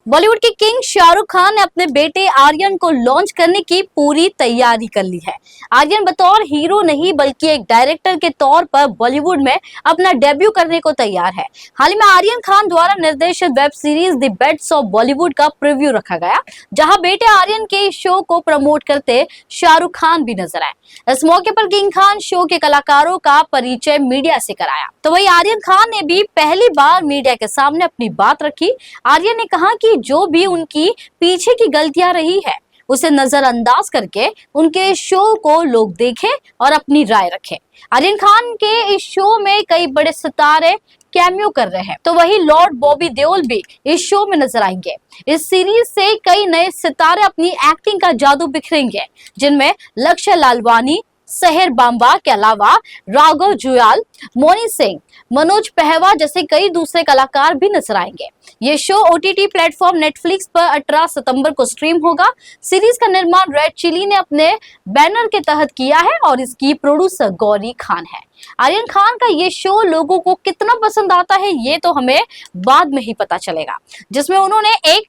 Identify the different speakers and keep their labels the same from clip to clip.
Speaker 1: बॉलीवुड के किंग शाहरुख खान ने अपने बेटे आर्यन को लॉन्च करने की पूरी तैयारी कर ली है। आर्यन बतौर हीरो नहीं बल्कि एक डायरेक्टर के तौर पर बॉलीवुड में अपना डेब्यू करने को तैयार है। हाल ही में आर्यन खान द्वारा निर्देशित web series the best of Bollywood का प्रीव्यू रखा गया, जहां बेटे आर्यन के इस शो को प्रमोट करते शाहरुख खान भी नजर आए। इस मौके पर किंग खान शो के कलाकारों का परिचय मीडिया से कराया, तो वही आर्यन खान ने भी पहली बार मीडिया के सामने अपनी बात रखी। आर्यन ने कहा कि जो भी उनकी पीछे की गलतियां रही है उसे नजरअंदाज करके उनके शो को लोग देखें और अपनी राय रखें। आर्यन खान के इस शो में कई बड़े सितारे कैमियो कर रहे हैं, तो वही लॉर्ड बॉबी देओल भी इस शो में नजर आएंगे। इस सीरीज से कई नए सितारे अपनी एक्टिंग का जादू बिखरेंगे, जिनमें लक्ष्य लालवानी, सहर बांबा के अलावा राघव जुयाल, मोनी सिंह, मनोज पहवा जैसे कई दूसरे कलाकार भी नजर आएंगे। ये शो ओटीटी प्लेटफॉर्म नेटफ्लिक्स पर 18 सितंबर को स्ट्रीम होगा। सीरीज का निर्माण रेड चिली ने अपने बैनर के तहत किया है और इसकी प्रोड्यूसर गौरी खान है। आर्यन खान का ये शो लोगों को कितना पसंद आता है ये तो हमें बाद में ही पता चलेगा, जिसमें उन्होंने एक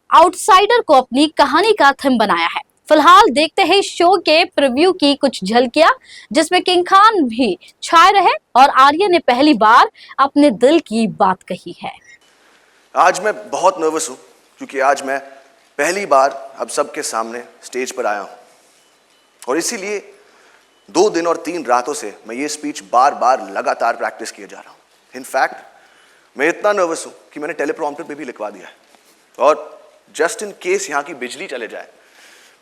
Speaker 1: आउटसाइडर को अपनी कहानी का थीम बनाया है। फिलहाल देखते हैं शो के प्रीव्यू की कुछ झलकियां, जिसमें किंग खान भी छाए रहे और आर्यन ने पहली बार अपने दिल की बात कही है।
Speaker 2: आज मैं बहुत नर्वस हूं क्योंकि आज मैं पहली बार अब सबके सामने स्टेज पर आया हूं और इसीलिए 2 दिन और 3 रातों से मैं ये स्पीच बार बार लगातार प्रैक्टिस किए जा रहा हूं। इनफैक्ट मैं इतना नर्वस हूं कि मैंने टेलीप्रॉम्प्टर पे भी लिखवा दिया है और जस्ट इन केस यहाँ की बिजली चले जाए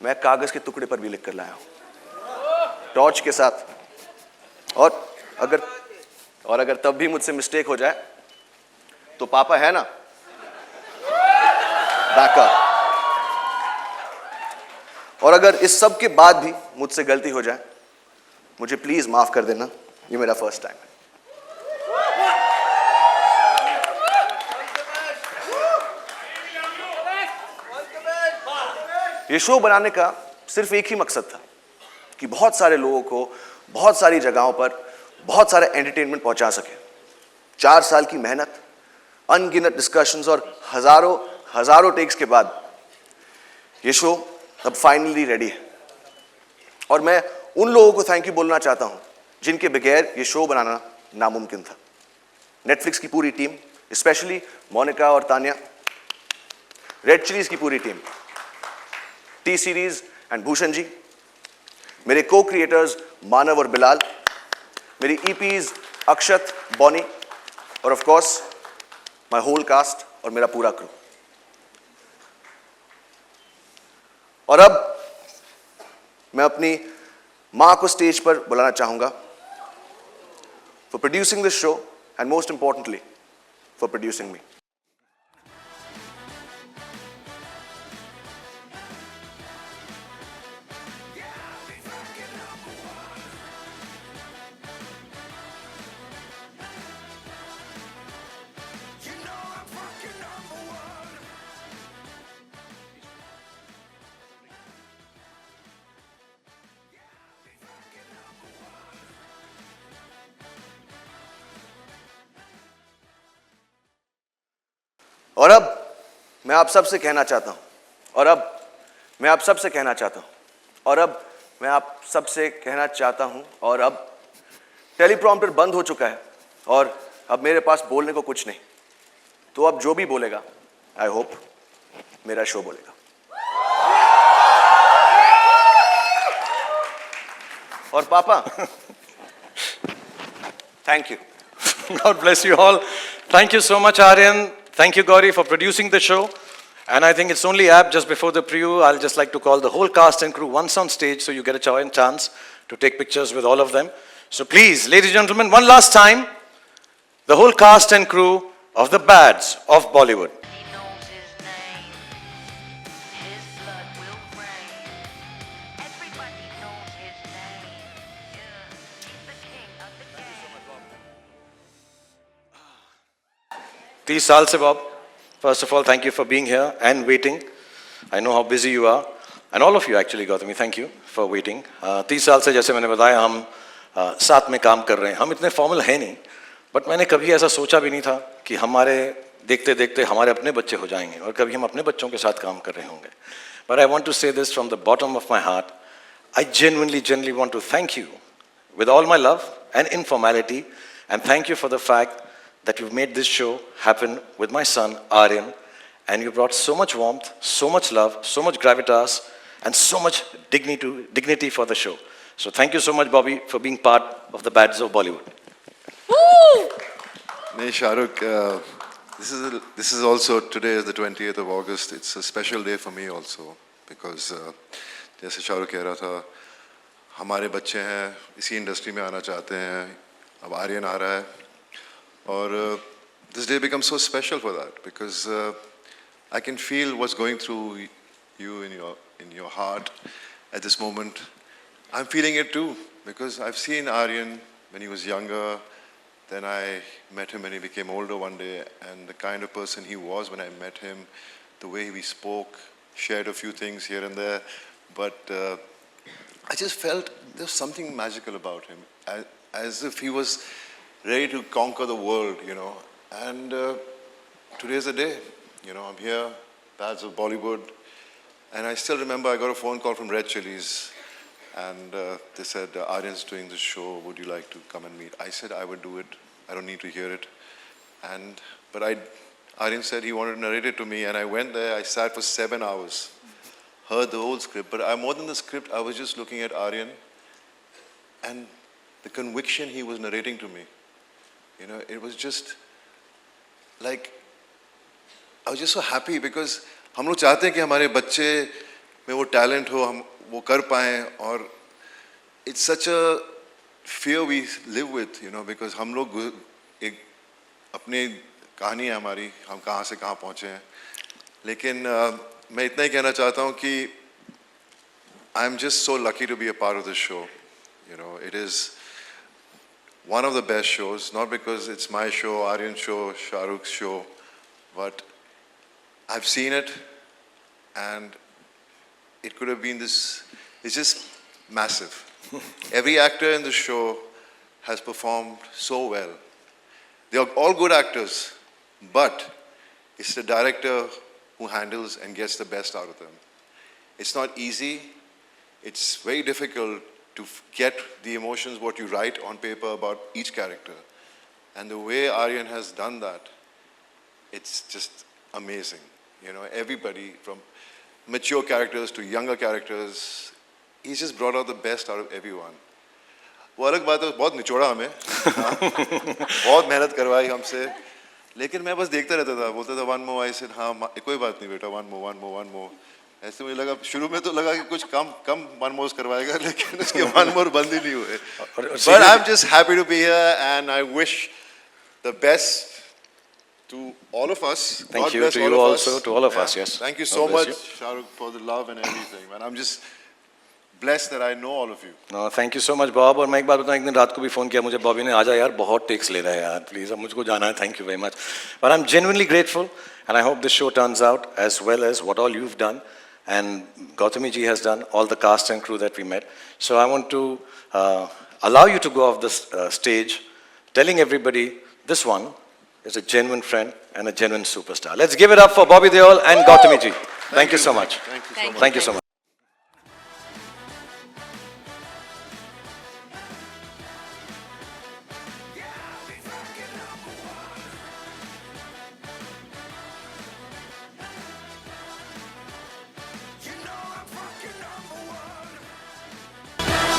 Speaker 2: मैं कागज के टुकड़े पर भी लिख कर लाया हूं टॉर्च के साथ। और अगर तब भी मुझसे मिस्टेक हो जाए तो पापा है ना बैकअप। और अगर इस सब के बाद भी मुझसे गलती हो जाए मुझे प्लीज माफ कर देना, ये मेरा फर्स्ट टाइम है। ये शो बनाने का सिर्फ एक ही मकसद था कि बहुत सारे लोगों को बहुत सारी जगहों पर बहुत सारे एंटरटेनमेंट पहुंचा सके। 4 साल की मेहनत, अनगिनत डिस्कशंस और हजारों टेक्स के बाद ये शो अब फाइनली रेडी है और मैं उन लोगों को थैंक यू बोलना चाहता हूं जिनके बगैर ये शो बनाना नामुमकिन था। नेटफ्लिक्स की पूरी टीम, स्पेशली मोनिका और तान्या, रेड चिलीज की पूरी team, T Series and Bhushan ji, मेरे को क्रिएटर्स मानव और बिलाल, मेरी ईपीज अक्षत, बॉनी और of course my whole cast और मेरा पूरा क्रू। और अब मैं अपनी मां को स्टेज पर बुलाना चाहूंगा for producing this show and most importantly for producing me. और अब मैं आप सबसे कहना चाहता हूं और अब मैं आप सबसे कहना चाहता हूं और अब मैं आप सबसे कहना चाहता हूं और अब टेलीप्रॉम्प्टर बंद हो चुका है और अब मेरे पास बोलने को कुछ नहीं, तो अब जो भी बोलेगा आई होप मेरा शो बोलेगा। और पापा thank you.
Speaker 3: God bless you all. Thank you so much, Aryan. Thank you, Gauri, for producing the show. And I think it's only apt just before the preview, I'll just like to call the whole cast and crew once on stage so you get a chance to take pictures with all of them. So please, ladies and gentlemen, one last time, the whole cast and crew of the Bads of Bollywood. These साल से Bob, first of all, thank you for being here and waiting. I know how busy you are, and all of you actually, Gautami, thank you for waiting. 30 साल से जैसे मैंने बताया हम साथ में काम कर रहे हैं। हम इतने फॉर्मल हैं नहीं, बट मैंने कभी ऐसा सोचा भी नहीं था कि हमारे देखते देखते हमारे अपने बच्चे हो जाएंगे और कभी हम अपने बच्चों के साथ काम कर रहे होंगे. But I want to say this from the bottom of my heart. I genuinely want to thank you with all my love and informality, and thank you for the fact that you've made this show happen with my son Aryan, and you brought so much warmth, so much love, so much gravitas, and so much dignity for the show. So thank you so much, Bobby, for being part of the Bads of Bollywood.
Speaker 4: Hey, Shahrukh, this is also, today is the 20th of August. It's a special day for me also because जैसे शाहरुख कह रहा था, हमारे बच्चे हैं, इसी industry में आना चाहते हैं, अब आर्यन आ रहा है और this day becomes so special for that because I can feel what's going through you in your heart at this moment. I'm feeling it too because I've seen Aryan when he was younger. Then I met him when he became older one day, and the kind of person he was when I met him, the way we spoke, shared a few things here and there, but I just felt there's something magical about him, as if he was ready to conquer the world, you know. And today's the day, you know. I'm here, Bads of Bollywood, and I still remember I got a phone call from Red Chillies. And they said, Aryan's doing this show, would you like to come and meet? I said, I would do it. I don't need to hear it. But Aryan said he wanted to narrate it to me, and I went there, I sat for 7 hours, heard the whole script. But more than the script, I was just looking at Aryan and the conviction he was narrating to me. You know, it was just like, I was just so happy because हम लोग चाहते हैं कि हमारे बच्चे में वो talent हो, हम वो कर पाएं और it's such a fear we live with, you know, because हम लोग एक अपनी कहानी है हमारी, हम कहाँ से कहाँ पहुँचे हैं. लेकिन मैं इतना ही कहना चाहता हूँ कि I'm just so lucky to be a part of this show. You know, it is one of the best shows, not because it's my show, Aryan's show, Shahrukh's show, but I've seen it and it could have been this, it's just massive. Every actor in the show has performed so well. They are all good actors, but it's the director who handles and gets the best out of them. It's not easy. It's very difficult to get the emotions, what you write on paper about each character. And the way Aryan has done that, it's just amazing. You know, everybody from mature characters to younger characters, he's just brought out the best out of everyone. वो अलग बात है, बहुत निचोड़ा हमें, बहुत मेहनत करवाई हमसे, लेकिन मैं बस देखता रहता था, बोलता था one more, I said हाँ कोई बात नहीं बेटा, one more. ऐसे मुझे लगा, शुरू में तो लगा कि कुछ कम one more करवाएगा, लेकिन उसके one more बंद ही नहीं हुए. But I'm just happy to be here and I wish the best to all of us.
Speaker 3: Thank
Speaker 4: God
Speaker 3: you,
Speaker 4: bless
Speaker 3: to
Speaker 4: all
Speaker 3: you
Speaker 4: of
Speaker 3: also,
Speaker 4: us.
Speaker 3: to all of
Speaker 4: Yeah.
Speaker 3: us, yes.
Speaker 4: Thank you
Speaker 3: God
Speaker 4: so
Speaker 3: bless
Speaker 4: much, Shahrukh, for the love and everything. And I'm just blessed that I know all of you.
Speaker 3: No, thank you so much, Bob. और मैं एक बात बताऊं, एक दिन रात को भी फोन किया मुझे बॉबी ने, आजा यार बहुत टेक्स ले रहा है यार, प्लीज अब मुझको जाना है, thank you very much. But I'm genuinely grateful and I hope this show turns out as well as what all you've done and Gautami ji has done, all the cast and crew that we met. So I want to allow you to go off the stage telling everybody this one is a genuine friend and a genuine superstar. Let's give it up for Bobby Deol and Gautami ji. Thank you so much.
Speaker 4: Thank you so
Speaker 1: Thank
Speaker 4: much.
Speaker 3: Thank you so much.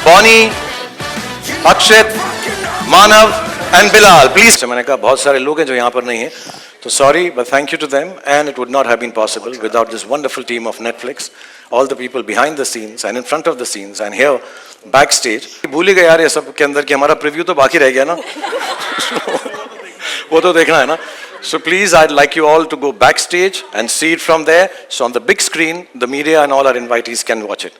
Speaker 3: Bonnie, Akshit, Manav and Bilal, please. मैंने कहा बहुत सारे लोग हैं जो यहाँ पर नहीं हैं, तो sorry, but thank you to them, and it would not have been possible without this wonderful team of Netflix, all the people behind the scenes and in front of the scenes and here backstage. भूल ही गए यार ये सब के अंदर कि हमारा preview तो बाकी रह गया ना, वो तो देखना है ना. So please, I'd like you all to go backstage and see it from there. So on the big screen, the media and all our invitees can watch it.